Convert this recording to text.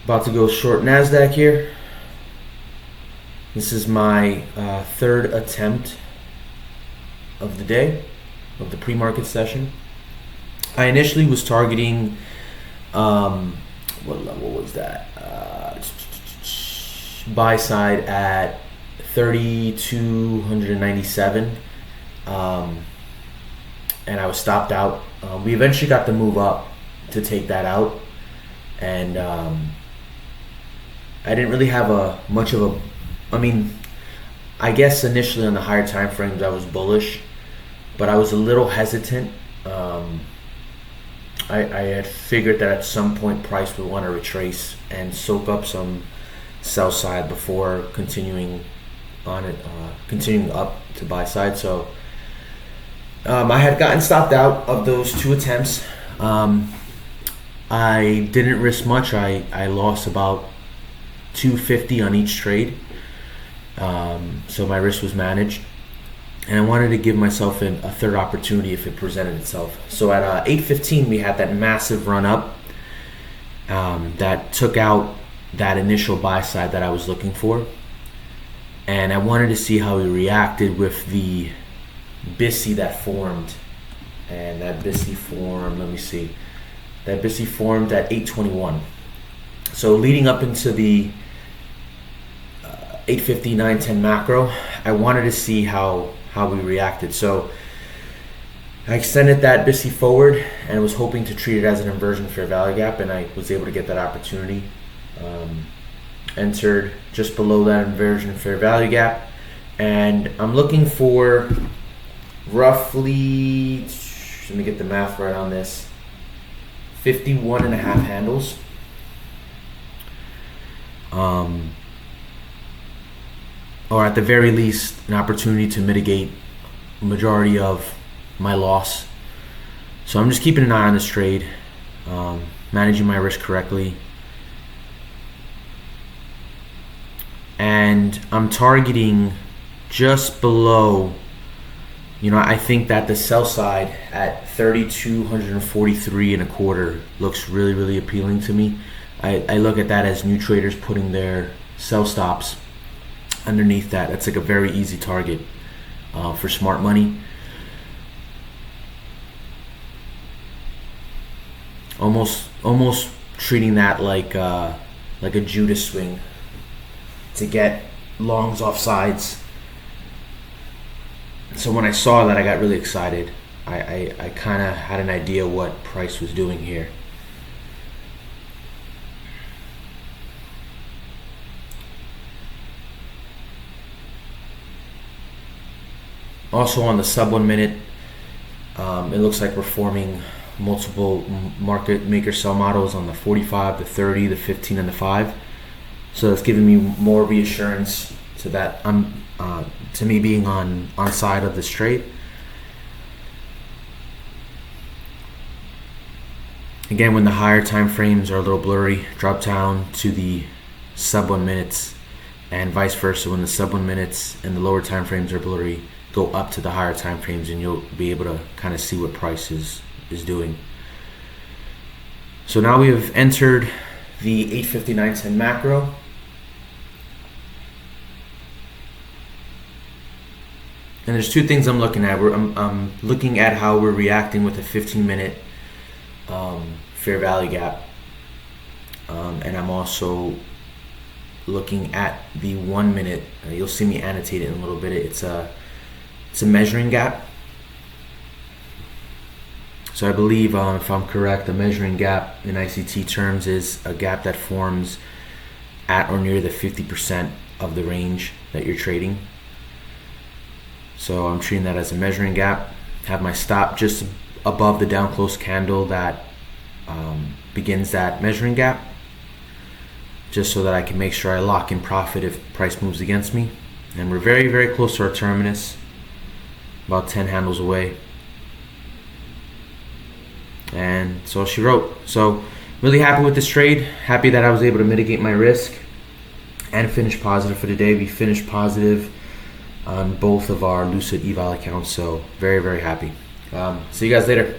About to go short NASDAQ here. This is my third attempt of the day, of the pre-market session. I initially was targeting, what level was that? Buy side at 3,297, and I was stopped out. We eventually got the move up to take that out, and I didn't really have I guess initially on the higher time frames I was bullish, but I was a little hesitant. I had figured that at some point price would want to retrace and soak up some sell side before continuing up to buy side. So I had gotten stopped out of those two attempts. I didn't risk much. I lost about $250 on each trade, so my risk was managed, and I wanted to give myself a third opportunity if it presented itself. So at 8:15 we had that massive run up that took out that initial buy side that I was looking for, and I wanted to see how he reacted with the BISI that formed. And that BISI formed, that BISI formed at 8:21. So leading up into the 8:50, 9:10 macro, I wanted to see how we reacted. So I extended that BISI forward and was hoping to treat it as an inversion fair value gap, and I was able to get that opportunity. Entered just below that inversion fair value gap, and I'm looking for roughly, let me get the math right on this, 51.5 handles. Or at the very least, an opportunity to mitigate a majority of my loss. So I'm just keeping an eye on this trade, managing my risk correctly. And I'm targeting just below, I think that the sell side at 3,243.25 looks really, really appealing to me. I look at that as new traders putting their sell stops underneath that. That's like a very easy target for smart money. Almost treating that like a Judas swing to get longs off sides. So when I saw that, I got really excited. I kind of had an idea what price was doing here. Also on the sub 1 minute, it looks like we're forming multiple market maker sell models on the 45, the 30, the 15, and the 5. So that's giving me more reassurance to that to me being on side of this trade. Again, when the higher time frames are a little blurry, drop down to the sub 1 minutes, and vice versa. When the sub 1 minutes and the lower time frames are blurry, go up to the higher time frames, and you'll be able to kind of see what price is doing. So now we have entered the 8:59.10 macro. And there's two things I'm looking at. I'm looking at how we're reacting with a 15-minute fair value gap, and I'm also looking at the 1 minute. You'll see me annotate it in a little bit. It's a measuring gap. So I believe, if I'm correct, the measuring gap in ICT terms is a gap that forms at or near the 50% of the range that you're trading. So I'm treating that as a measuring gap. Have my stop just above the down close candle that begins that measuring gap, just so that I can make sure I lock in profit if price moves against me. And we're very, very close to our terminus, about 10 handles away. And so she wrote. So really happy with this trade. Happy that I was able to mitigate my risk and finish positive for the day. We finished positive on both of our Lucid eval accounts, so very, very happy. See you guys later.